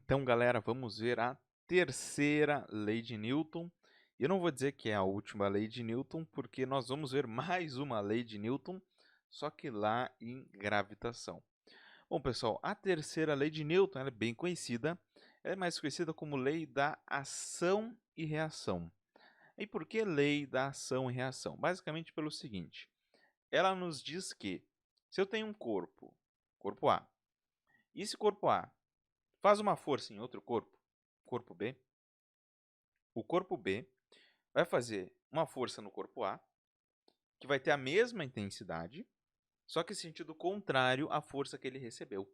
Então, galera, vamos ver a terceira lei de Newton. Eu não vou dizer que é a última lei de Newton, porque nós vamos ver mais uma lei de Newton, só que lá em gravitação. Bom, pessoal, a terceira lei de Newton ela é bem conhecida. Ela é mais conhecida como lei da ação e reação. E por que lei da ação e reação? Basicamente pelo seguinte, ela nos diz que se eu tenho um corpo, corpo A, e esse corpo A faz uma força em outro corpo, corpo B, o corpo B vai fazer uma força no corpo A, que vai ter a mesma intensidade, só que em sentido contrário à força que ele recebeu.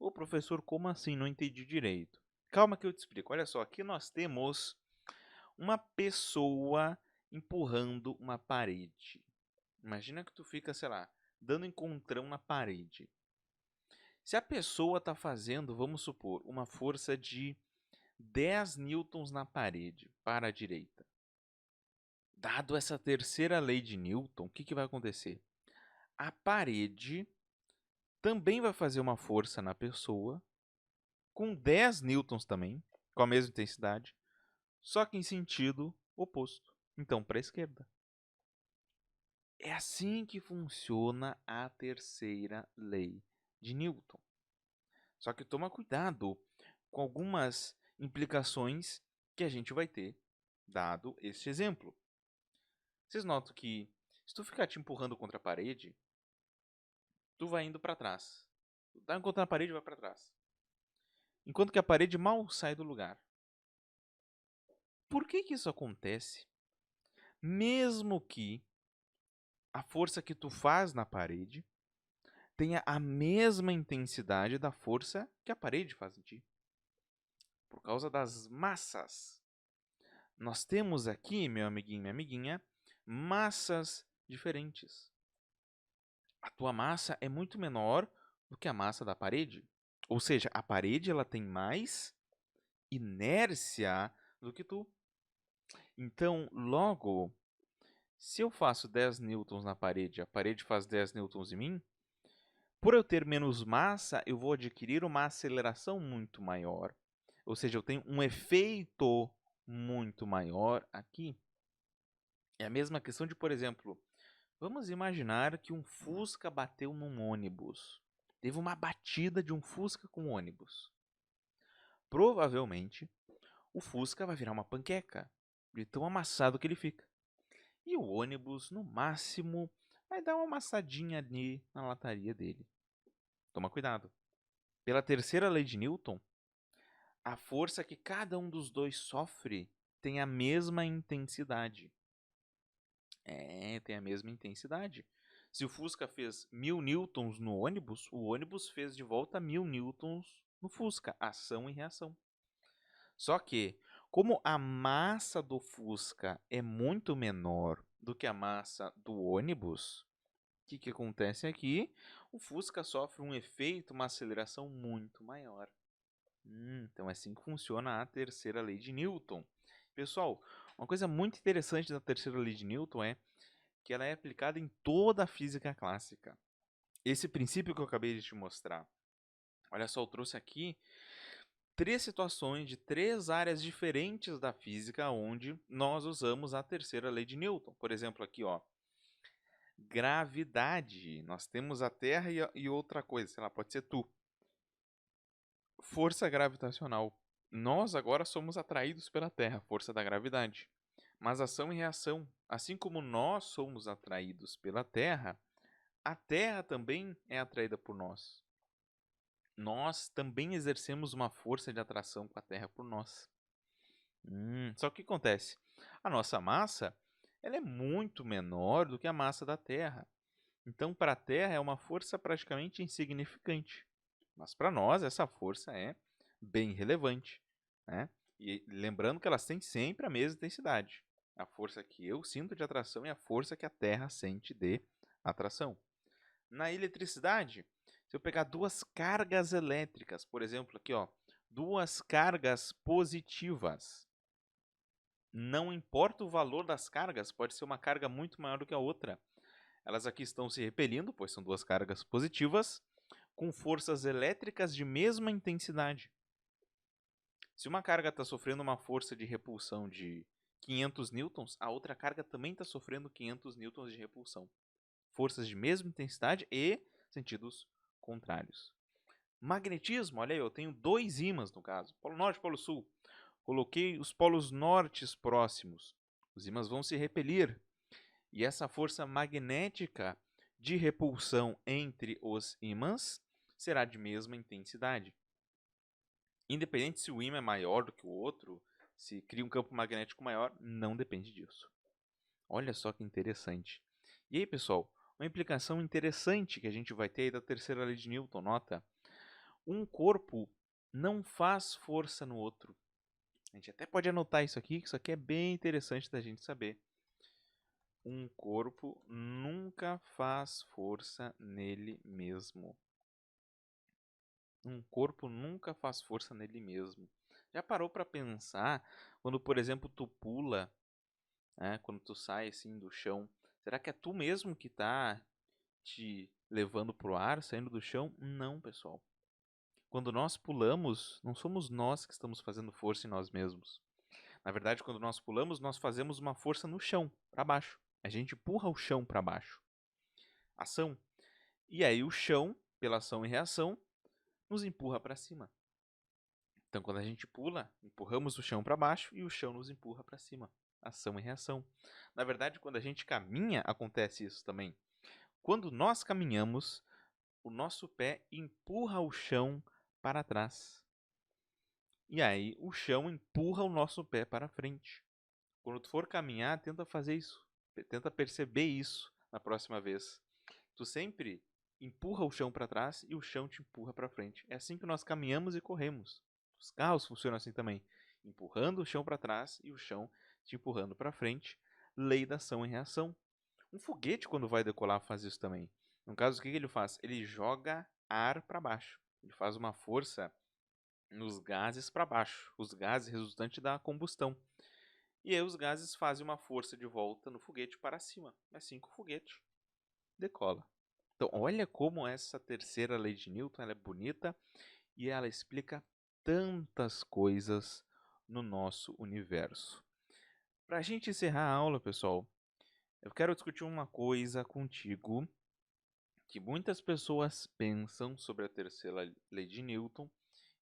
Ô professor, como assim? Não entendi direito. Calma que eu te explico. Olha só, aqui nós temos uma pessoa empurrando uma parede. Imagina que tu fica, sei lá, dando encontrão na parede. Se a pessoa está fazendo, vamos supor, uma força de 10 newtons na parede para a direita. Dado essa terceira lei de Newton, o que vai acontecer? A parede também vai fazer uma força na pessoa, com 10 newtons também, com a mesma intensidade, só que em sentido oposto. Então, para a esquerda. É assim que funciona a terceira lei de Newton. Só que toma cuidado com algumas implicações que a gente vai ter, dado este exemplo. Vocês notam que se tu ficar te empurrando contra a parede, tu vai indo para trás. Tu tá encontrando a parede e vai para trás. Enquanto que a parede mal sai do lugar. Por que isso acontece? Mesmo que a força que tu faz na parede tenha a mesma intensidade da força que a parede faz em ti. Por causa das massas. Nós temos aqui, meu amiguinho, minha amiguinha, massas diferentes. A tua massa é muito menor do que a massa da parede. Ou seja, a parede ela tem mais inércia do que tu. Então, logo, se eu faço 10 newtons na parede, a parede faz 10 newtons em mim, por eu ter menos massa, eu vou adquirir uma aceleração muito maior. Ou seja, eu tenho um efeito muito maior aqui. É a mesma questão de, por exemplo, vamos imaginar que um Fusca bateu num ônibus. Teve uma batida de um Fusca com um ônibus. Provavelmente, o Fusca vai virar uma panqueca, de tão amassado que ele fica. E o ônibus, no máximo, vai dar uma amassadinha ali na lataria dele. Toma cuidado. Pela terceira lei de Newton, a força que cada um dos dois sofre tem a mesma intensidade. Tem a mesma intensidade. Se o Fusca fez 1000 newtons no ônibus, o ônibus fez de volta 1000 newtons no Fusca. Ação e reação. Só que, como a massa do Fusca é muito menor do que a massa do ônibus, o que acontece aqui? O Fusca sofre um efeito, uma aceleração muito maior. Então é assim que funciona a terceira lei de Newton. Pessoal, uma coisa muito interessante da terceira lei de Newton é que ela é aplicada em toda a física clássica. Esse princípio que eu acabei de te mostrar. Olha só, eu trouxe aqui 3 situações de 3 áreas diferentes da física onde nós usamos a terceira lei de Newton. Por exemplo, aqui, ó, gravidade. Nós temos a Terra e outra coisa, sei lá, pode ser tu. Força gravitacional. Nós agora somos atraídos pela Terra, força da gravidade. Mas ação e reação. Assim como nós somos atraídos pela Terra, a Terra também é atraída por nós. Nós também exercemos uma força de atração com a Terra por nós. Só que o que acontece? A nossa massa ela é muito menor do que a massa da Terra. Então, para a Terra é uma força praticamente insignificante. Mas para nós, essa força é bem relevante. Né? E lembrando que elas têm sempre a mesma intensidade. A força que eu sinto de atração é a força que a Terra sente de atração. Na eletricidade, se eu pegar duas cargas elétricas, por exemplo, aqui, ó, duas cargas positivas, não importa o valor das cargas, pode ser uma carga muito maior do que a outra. Elas aqui estão se repelindo, pois são duas cargas positivas, com forças elétricas de mesma intensidade. Se uma carga está sofrendo uma força de repulsão de 500 newtons, a outra carga também está sofrendo 500 newtons de repulsão. Forças de mesma intensidade e sentidos contrários. Magnetismo, olha aí, eu tenho dois ímãs no caso, polo norte e polo sul. Coloquei os polos nortes próximos. Os ímãs vão se repelir. E essa força magnética de repulsão entre os ímãs será de mesma intensidade. Independente se o ímã é maior do que o outro, se cria um campo magnético maior, não depende disso. Olha só que interessante. E aí, pessoal, uma implicação interessante que a gente vai ter aí da terceira lei de Newton, nota. Um corpo não faz força no outro. A gente até pode anotar isso aqui, que isso aqui é bem interessante da gente saber. Um corpo nunca faz força nele mesmo. Um corpo nunca faz força nele mesmo. Já parou para pensar quando, por exemplo, tu pula, né, quando tu sai assim do chão, será que é tu mesmo que está te levando pro ar, saindo do chão? Não, pessoal. Quando nós pulamos, não somos nós que estamos fazendo força em nós mesmos. Na verdade, quando nós pulamos, nós fazemos uma força no chão, para baixo. A gente empurra o chão para baixo. Ação. E aí o chão, pela ação e reação, nos empurra para cima. Então, quando a gente pula, empurramos o chão para baixo e o chão nos empurra para cima. Ação e reação. Na verdade, quando a gente caminha, acontece isso também. Quando nós caminhamos, o nosso pé empurra o chão para trás. E aí o chão empurra o nosso pé para frente. Quando tu for caminhar, tenta fazer isso. Tenta perceber isso na próxima vez. Tu sempre empurra o chão para trás e o chão te empurra para frente. É assim que nós caminhamos e corremos. Os carros funcionam assim também, empurrando o chão para trás e o chão te empurrando para frente. Lei da ação e reação. Um foguete, quando vai decolar, faz isso também. No caso, o que ele faz? Ele joga ar para baixo. Ele faz uma força nos gases para baixo, os gases resultantes da combustão. E aí os gases fazem uma força de volta no foguete para cima. É assim que o foguete decola. Então, olha como essa terceira lei de Newton ela é bonita e ela explica tantas coisas no nosso universo. Para a gente encerrar a aula, pessoal, eu quero discutir uma coisa contigo que muitas pessoas pensam sobre a terceira lei de Newton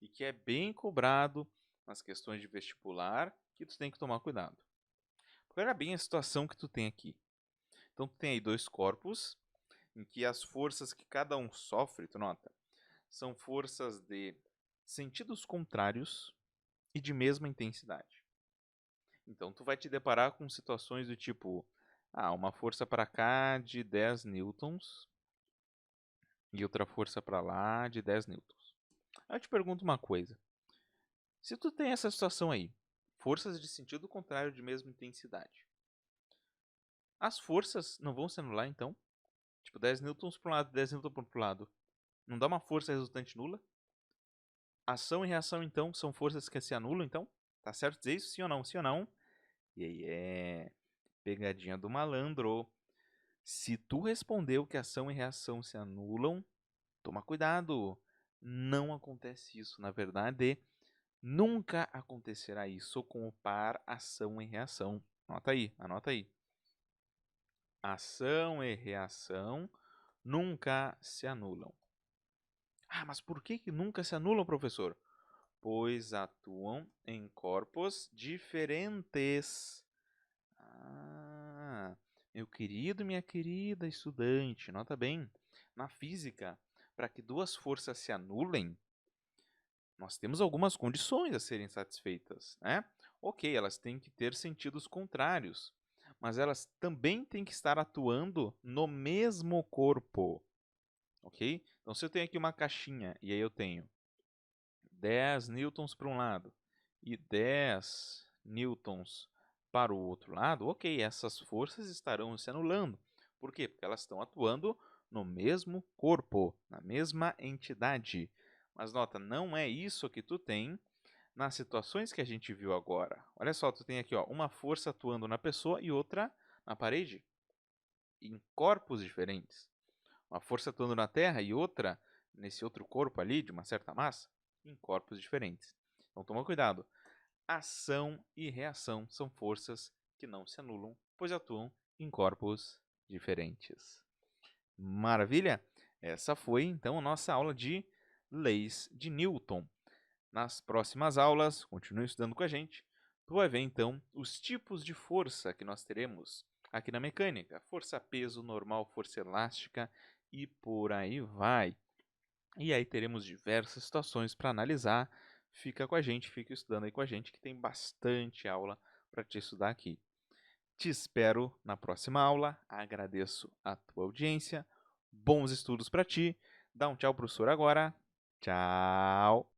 e que é bem cobrado nas questões de vestibular, que tu tem que tomar cuidado. Olha bem a situação que tu tem aqui. Então tu tem aí dois corpos em que as forças que cada um sofre, tu nota, são forças de sentidos contrários e de mesma intensidade. Então tu vai te deparar com situações do tipo, uma força para cá de 10 newtons e outra força para lá de 10 newtons. Aí eu te pergunto uma coisa. Se tu tem essa situação aí, forças de sentido contrário de mesma intensidade, as forças não vão se anular então? Tipo, 10 newtons para um lado, 10 newtons para outro lado. Não dá uma força resultante nula? Ação e reação, então, são forças que se anulam, então? Tá certo dizer isso? Sim ou não? Sim ou não? E aí é pegadinha do malandro. Se tu respondeu que ação e reação se anulam, toma cuidado. Não acontece isso. Na verdade, nunca acontecerá isso com o par ação e reação. Anota aí, anota aí. Ação e reação nunca se anulam. Mas por que nunca se anulam, professor? Pois atuam em corpos diferentes. Meu querido, minha querida estudante, nota bem. Na física, para que duas forças se anulem, nós temos algumas condições a serem satisfeitas, né? Ok, elas têm que ter sentidos contrários, mas elas também têm que estar atuando no mesmo corpo, ok? Então, se eu tenho aqui uma caixinha e aí eu tenho 10 newtons para um lado e 10 newtons para o outro lado, ok, essas forças estarão se anulando. Por quê? Porque elas estão atuando no mesmo corpo, na mesma entidade. Mas nota, não é isso que tu tem nas situações que a gente viu agora. Olha só, tu tem aqui uma força atuando na pessoa e outra na parede, em corpos diferentes. Uma força atuando na Terra e outra nesse outro corpo ali, de uma certa massa, em corpos diferentes. Então toma cuidado. Ação e reação são forças que não se anulam, pois atuam em corpos diferentes. Maravilha? Essa foi então a nossa aula de leis de Newton. Nas próximas aulas, continue estudando com a gente. Tu vai ver então os tipos de força que nós teremos aqui na mecânica: força peso, normal, força elástica e por aí vai. E aí teremos diversas situações para analisar. Fica com a gente, fica estudando aí com a gente que tem bastante aula para te estudar aqui. Te espero na próxima aula. Agradeço a tua audiência. Bons estudos para ti. Dá um tchau, professor, agora. Tchau!